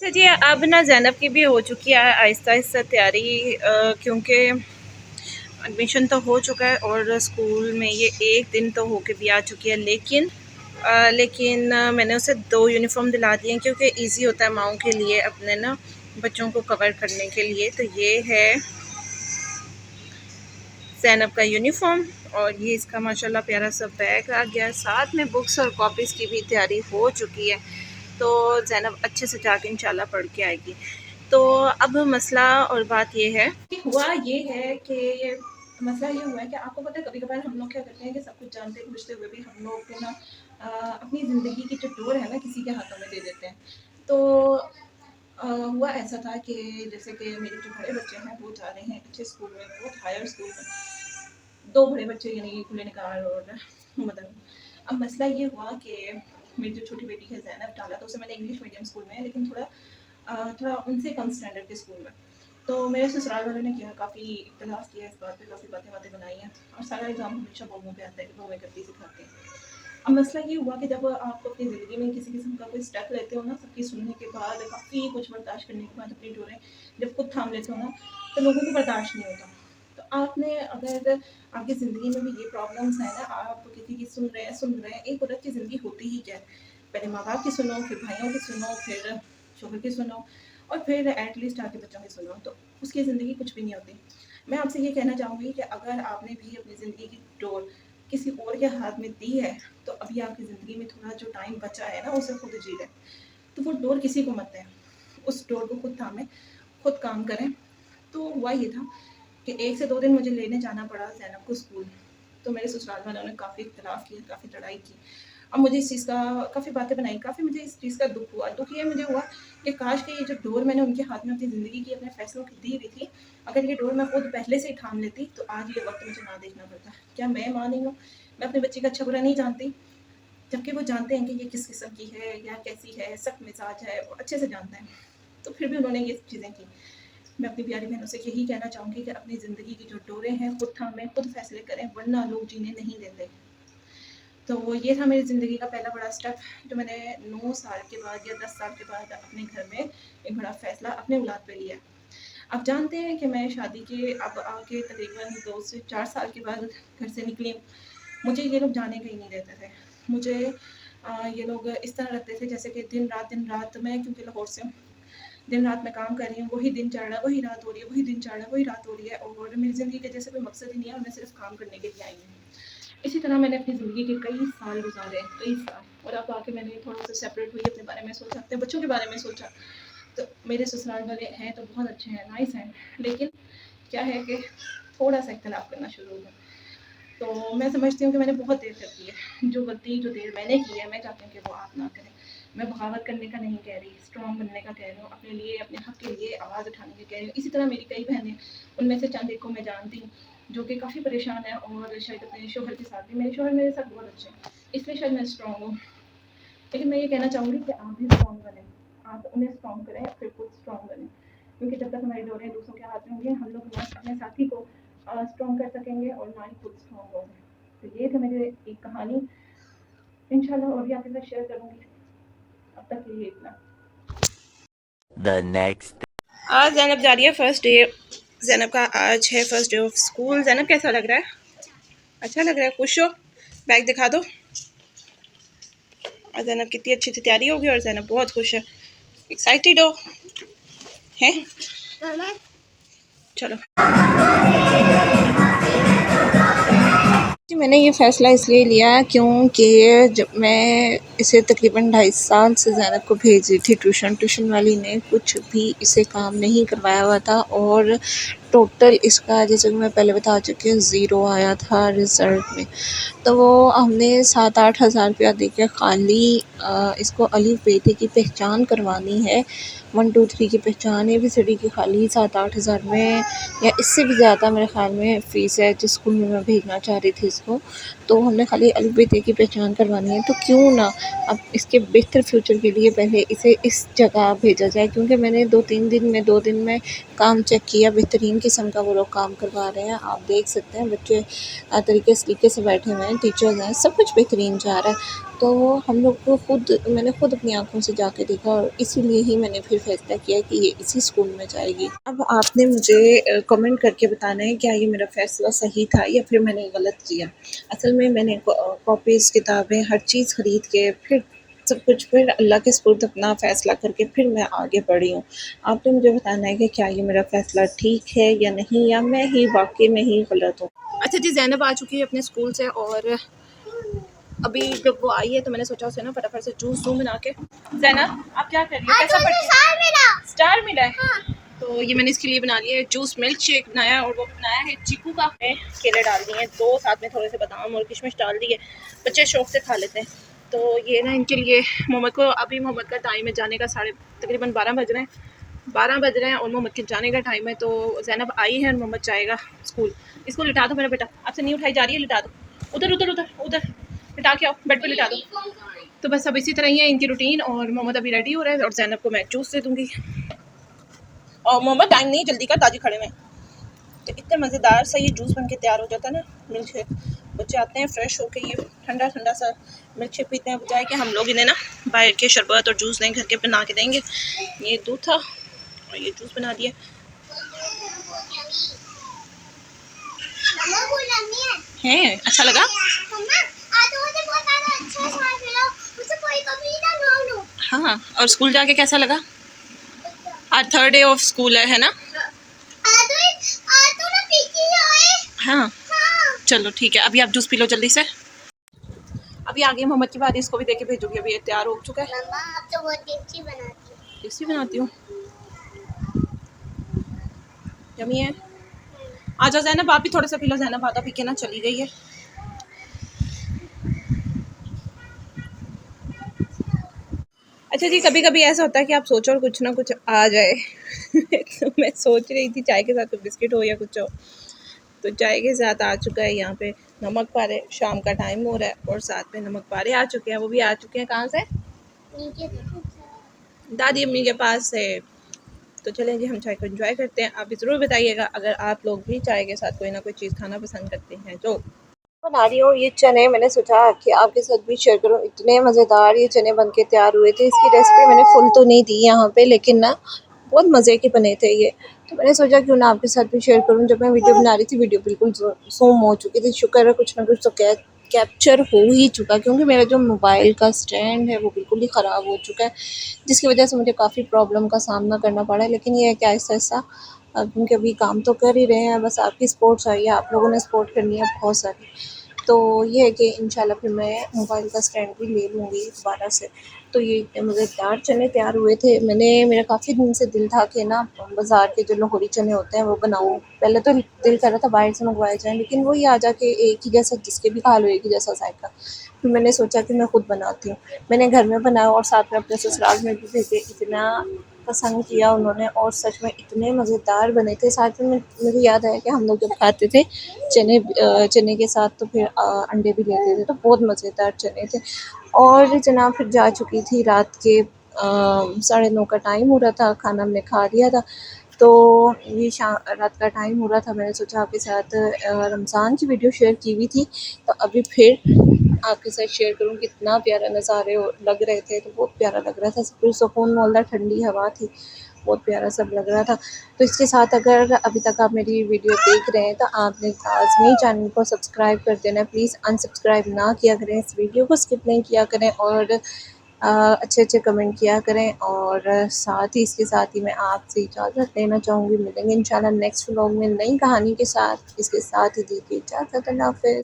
अच्छा जी, अब ना ज़ैनब की भी हो चुकी है आहिस्ता आहिस्ता तैयारी, क्योंकि एडमिशन तो हो चुका है और स्कूल में ये एक दिन तो होके भी आ चुकी है। लेकिन मैंने उसे 2 यूनिफ़ॉर्म दिला दी हैं क्योंकि इजी होता है माओं के लिए अपने ना बच्चों को कवर करने के लिए। तो ये है ज़ैनब का यूनिफ़ॉर्म और ये इसका माशाल्लाह प्यारा सा बैग आ गया। साथ में बुक्स और कॉपीज़ की भी तैयारी हो चुकी है। तो ज़ैनब अच्छे से जाके इंशाल्लाह पढ़ के आएगी। तो अब मसला और बात ये है हुआ ये है कि मसला ये हुआ है कि आपको पता है कभी-कभार हम लोग क्या करते हैं कि सब कुछ जानते बुझते हुए भी हम लोग को ना अपनी ज़िंदगी की जो डोर है ना किसी के हाथों में दे देते हैं। तो हुआ ऐसा था कि जैसे कि मेरे जो बड़े बच्चे हैं वो जा रहे हैं अच्छे स्कूल में, बहुत हायर स्कूल में। 2 बड़े बच्चे यानी खुले निगार और मदर। अब मसला ये हुआ कि मेरी जो छोटी बेटी है ज़ैनब, डाला तो उसे मैंने इंग्लिश मीडियम स्कूल में, लेकिन थोड़ा उनसे कम स्टैंडर्ड के स्कूल में। तो मेरे ससुराल वालों ने किया, काफ़ी इख्तलाफ़ किया इस बात पे, काफ़ी बातें बनाई हैं और सारा इल्ज़ाम हमेशा बहुओं पे आता है कि बहुएँ करती सिखाती हैं। अब मसला ये हुआ कि जब आप अपनी ज़िंदगी में किसी किस्म का कोई स्टेप लेते हो ना, सबकी सुनने के बाद, काफ़ी कुछ बर्दाश्त करने के बाद अपनी डोरें जब खुद थाम लेते हो ना, तो लोगों को बर्दाश्त नहीं होता। तो आपने अगर आपकी ज़िंदगी में भी ये प्रॉब्लम्स हैं ना, आप किसी की सुन रहे हैं, एक औरत की ज़िंदगी होती ही क्या है? पहले माँ-बाप की सुनो, फिर भाइयों की सुनो, फिर शोहर की सुनो और फिर एट लीस्ट आके बच्चों की सुनो, तो उसकी ज़िंदगी कुछ भी नहीं होती। मैं आपसे ये कहना चाहूँगी कि अगर आपने भी अपनी ज़िंदगी की डोर किसी और के हाथ में दी है, तो अभी आपकी ज़िंदगी में थोड़ा जो टाइम बचा है ना, उसे खुद जी लें। तो वो डोर किसी को मत दें, उस डोर को खुद थामें, खुद काम करें। तो हुआ ये था कि 1 से 2 दिन मुझे लेने जाना पड़ा ज़ैनब को स्कूल। तो मेरे ससुराल वालों ने काफ़ी इख्तलाफ़ किया, काफ़ी लड़ाई की। अब मुझे इस चीज़ का काफ़ी बातें बनाई, काफ़ी मुझे इस चीज़ का दुःख हुआ। दुःख ये मुझे हुआ कि काश कि ये जो डोर मैंने उनके हाथ में अपनी ज़िंदगी की, अपने फ़ैसलों की दी हुई थी, अगर ये डोर मैं खुद पहले से ही थाम लेती, तो आज ये वक़्त मुझे ना देखना पड़ता। क्या मैं माँ नहीं हूँ? मैं अपने बच्चे का अच्छा-बुरा नहीं जानती? जबकि वो जानते हैं कि ये किस किस्म की है या कैसी है, सख्त मिज़ाज है, वो अच्छे से जानते हैं। तो फिर भी उन्होंने ये चीज़ें की। मैं अपनी प्यारी बहनों से यही कहना चाहूँगी कि अपनी ज़िंदगी की जो डोरें हैं, खुद थामें, खुद फ़ैसले करें, वरना लोग जीने नहीं देते। तो ये था मेरी ज़िंदगी का पहला बड़ा स्टेप, जो मैंने 9 साल के बाद या 10 साल के बाद अपने घर में एक बड़ा फ़ैसला अपने औलाद पे लिया। आप जानते हैं कि मैं शादी के अब आके तकरीबन 2 से 4 साल के बाद घर से निकली हूँ। मुझे ये लोग जाने का ही नहीं देते थे। मुझे ये लोग इस तरह रखते थे जैसे कि दिन-रात मैं, क्योंकि लाहौर से हूँ, दिन-रात मैं काम कर रही हूँ, वही दिन चढ़ रहा है, वही रात हो रही है, वही दिन चढ़ रहा है, वही रात हो रही है और मेरी ज़िंदगी का जैसे कोई मकसद ही नहीं है और मैं सिर्फ़ काम करने के लिए आई हूँ। इसी तरह मैंने अपनी ज़िंदगी के कई साल गुज़ारे, कई साल, और अब आके मैंने थोड़ा-सा सेपरेट हुई, अपने बारे में सोचा, अपने बच्चों के बारे में सोचा। तो मेरे ससुराल वाले हैं तो बहुत अच्छे हैं, नाइस हैं, लेकिन क्या है कि थोड़ा-सा इख्तिलाफ़ करना शुरू हो गया। तो मैं समझती हूँ कि मैंने बहुत देर कर दी है। जो गलती, जो देर मैंने की है, मैं चाहती हूँ कि वो आप ना करें। मैं बगावत करने का नहीं कह रही, स्ट्रॉन्ग बनने का कह रही हूँ, अपने लिए, अपने हक़ के लिए आवाज़ उठाने का कह रही हूँ। इसी तरह मेरी कई बहनें, उनमें से चंद एक को मैं जानती हूँ, जो कि काफ़ी परेशान हैं और शायद अपने शोहर के साथ भी, मेरे शोहर मेरे साथ बहुत अच्छे हैं, इसलिए शायद मैं स्ट्रॉन्ग हूँ। लेकिन मैं ये कहना चाहूँगी कि आप भी स्ट्रॉन्ग बनें। आप उन्हें स्ट्रॉन्ग करें, फिर खुद स्ट्रॉन्ग बनें। क्योंकि जब तक हमारी डोरें दूसरों के हाथ में होंगी, हम लोग ना अपने साथी को स्ट्रॉन्ग कर सकेंगे और ना ही खुद स्ट्रॉन्ग होंगे। तो ये थी मेरी एक कहानी, इंशाल्लाह और भी आपके साथ शेयर करूँगी। अब तक के लिए इतना। The next आज ज़ैनब जा रही है फर्स्ट डे। ज़ैनब का आज है first day of school. Zainab कैसा लग रहा है? अच्छा लग रहा है? खुश हो? बैग दिखा दो। और ज़ैनब कितनी अच्छी से तैयारी होगी और ज़ैनब बहुत खुश है, एक्साइटेड हो हैं? चलो जी, मैंने ये फ़ैसला इसलिए लिया क्योंकि जब मैं इसे तकरीबन 2.5 साल से ज़ैनब को भेज रही थी ट्यूशन वाली ने कुछ भी इसे काम नहीं करवाया हुआ था और टोटल इसका, जैसे कि मैं पहले बता चुकी हूँ, 0 आया था रिज़ल्ट में। तो वो हमने 7-8 हज़ार रुपया दे के खाली इसको अलिफ बेटे की पहचान करवानी है, 1 2 3 की पहचान, ABCD की खाली 7-8 हज़ार में या इससे भी ज़्यादा मेरे ख़्याल में फ़ीस है जिस स्कूल में मैं भेजना चाह रही थी इसको। तो हमने खाली अलिफ बेटे की पहचान करवानी है, तो क्यों ना अब इसके बेहतर फ्यूचर के लिए पहले इसे इस जगह भेजा जाए, क्योंकि मैंने 2 दिन में काम चेक किया, बेहतरीन किस्म का वो लोग काम करवा रहे हैं। आप देख सकते हैं बच्चे तरीके से बैठे हुए हैं, टीचर्स हैं, सब कुछ बेहतरीन जा रहा है। तो हम लोग को मैंने खुद अपनी आँखों से जाके देखा और इसीलिए ही मैंने फिर फैसला किया कि ये इसी स्कूल में जाएगी। अब आपने मुझे कमेंट करके बताना है क्या ये मेरा फैसला सही था या फिर मैंने गलत किया। असल में मैंने कॉपीज़, किताबें, हर चीज़ खरीद के फिर सब कुछ फिर अल्लाह के सुपुर्द अपना फ़ैसला करके फिर मैं आगे बढ़ी हूँ। आपने मुझे बताना है कि क्या ये मेरा फ़ैसला ठीक है या नहीं, या मैं ही वाक़ई में ही गलत हूँ। अच्छा जी, ज़ैनब आ चुकी है अपने स्कूल से और अभी जब वो आई है तो मैंने सोचा उसे ना फटाफट से जूस दूँ बना के। ज़ैनब आप क्या कर रही हो? कैसा पढ़ती हो? स्टार मिला है। हाँ। तो ये मैंने इसके लिए बना लिया है जूस, मिल्क शेक बनाया और वो बनाया है चीकू का। केले डाल दिए हैं 2, साथ में थोड़े से बादाम और किशमिश डाल दिए। बच्चे शौक से खा लेते हैं। तो ये ना इनके लिए मोहम्मद को, अभी मोहम्मद का टाइम है जाने का, तकरीबन 12 बज रहे हैं। 12 बज रहे हैं और मोहम्मद के जाने का टाइम है। तो ज़ैनब आई है और मोहम्मद जाएगा स्कूल। इसको लिटा दो मेरा बेटा, आपसे नहीं उठाई जा रही है, लिटा दो। उधर उधर उधर उधर लिटा के आओ, बेड पे लिटा दो। तो बस अब इसी तरह ही है इनकी रूटीन। और मोहम्मद अभी रेडी हो रहा है और ज़ैनब को मैं जूस दे दूँगी। और मोहम्मद टाइम नहीं, जल्दी कर, ताजी खड़े में। तो इतने मज़ेदार सा ये जूस बन के तैयार हो जाता है ना, मिल्क शेक। बच्चे आते हैं फ्रेश होके ये ठंडा ठंडा सा मिल्क शेक पीते हैं, बजाय कि हम लोग इन्हें ना बाहर के शरबत और जूस नहीं घर के बना के देंगे। ये दूध था और ये जूस बना दिया है। अच्छा लगा? हाँ। और स्कूल जाके कैसा लगा? आज 3rd डे ऑफ स्कूल है ना? हाँ। चलो ठीक है, अभी आप जूस पी लो जल्दी से। अभी आ गई मोहम्मद की बारी, इसको भी देके भेजूंगी। अभी ये तैयार हो चुका है। आप तो बहुत टेस्टी बनाती हो। टेस्टी बनाती हूँ, यम्मी है। आ जाओ ज़ैनब, आप भी थोड़ा सा पी लो। ज़ैनब आधा पी के ना चली गई है। अच्छा जी, कभी कभी ऐसा होता है कि आप सोचो और कुछ ना कुछ आ जाए। तो मैं सोच रही थी चाय के साथ तो बिस्किट हो या कुछ हो। तो चाय के साथ आ चुका है यहाँ पे नमक पारे। शाम का टाइम हो रहा है और साथ में नमक पारे आ चुके हैं। वो भी आ चुके हैं कहाँ से? दादी अम्मी के पास से। तो चलें जी, हम चाय को एंजॉय करते हैं। आप भी ज़रूर बताइएगा अगर आप लोग भी चाय के साथ कोई ना कोई चीज़ खाना पसंद करते हैं। तो बना रही हूँ ये चने, मैंने सोचा कि आपके साथ भी शेयर करूँ। इतने मज़ेदार ये चने बन के तैयार हुए थे। इसकी रेसिपी मैंने फुल तो नहीं दी यहाँ पे, लेकिन ना बहुत मज़े के बने थे ये। तो मैंने सोचा क्यों ना आपके साथ भी शेयर करूँ। जब मैं वीडियो बना रही थी, वीडियो बिल्कुल ज़ूम हो चुकी थी। शुक्र है कुछ ना कुछ तो कैप्चर हो ही चुका, क्योंकि मेरा जो मोबाइल का स्टैंड है वो बिल्कुल ही ख़राब हो चुका है, जिसकी वजह से मुझे काफ़ी प्रॉब्लम का सामना करना पड़ा है। लेकिन ये है कि आहिस्ता आहिस्ता, क्योंकि अभी काम तो कर ही रहे हैं, बस आपकी सपोर्ट चाहिए। आप लोगों ने सपोर्ट करनी है बहुत सारी। तो ये है कि इंशाल्लाह फिर मैं मोबाइल का स्टैंड भी ले लूँगी दोबारा से। तो ये इतने मज़ेदार चने तैयार हुए थे। मेरा काफ़ी दिन से दिल था कि ना बाज़ार के जो लाहौरी चने होते हैं वो बनाऊँ। पहले तो दिल कर रहा था बाहर से मंगवाए जाएँ, लेकिन वही आ जाके एक ही जैसा, जिसके भी खा लो एक ही जैसा जायका। फिर मैंने सोचा कि मैं खुद बनाती हूँ। मैंने घर में बनाया और साथ में अपने ससुराल में भी भेजे। इतना पसंद किया उन्होंने और सच में इतने मज़ेदार बने थे। साथ में मुझे याद आया कि हम लोग जब खाते थे चने के साथ तो फिर अंडे भी लेते थे, तो बहुत मज़ेदार चने थे। और जनाब फिर जा चुकी थी रात के 9:30 का टाइम हो रहा था, खाना हमने खा लिया था। तो ये रात का टाइम हो रहा था, मैंने सोचा आपके साथ रमज़ान की वीडियो शेयर की हुई थी, तो अभी फिर आपके साथ शेयर करूँ। कितना प्यारा नज़ारे लग रहे थे, तो बहुत प्यारा लग रहा था, सुकून वाला, ठंडी हवा थी, बहुत प्यारा सब लग रहा था। तो इसके साथ अगर अभी तक आप मेरी वीडियो देख रहे हैं तो आपने लाज़मी चैनल को सब्सक्राइब कर देना है। प्लीज़ अनसब्सक्राइब ना किया करें, इस वीडियो को स्किप नहीं किया करें और अच्छे अच्छे कमेंट किया करें। और साथ ही इसके साथ ही मैं आपसे इजाज़त लेना चाहूँगी। मिलेंगे इंशाल्लाह नेक्स्ट व्लॉग में नई कहानी के साथ। इसके साथ ही दीजिए इजाज़त। अल्लाह हाफ़िज़।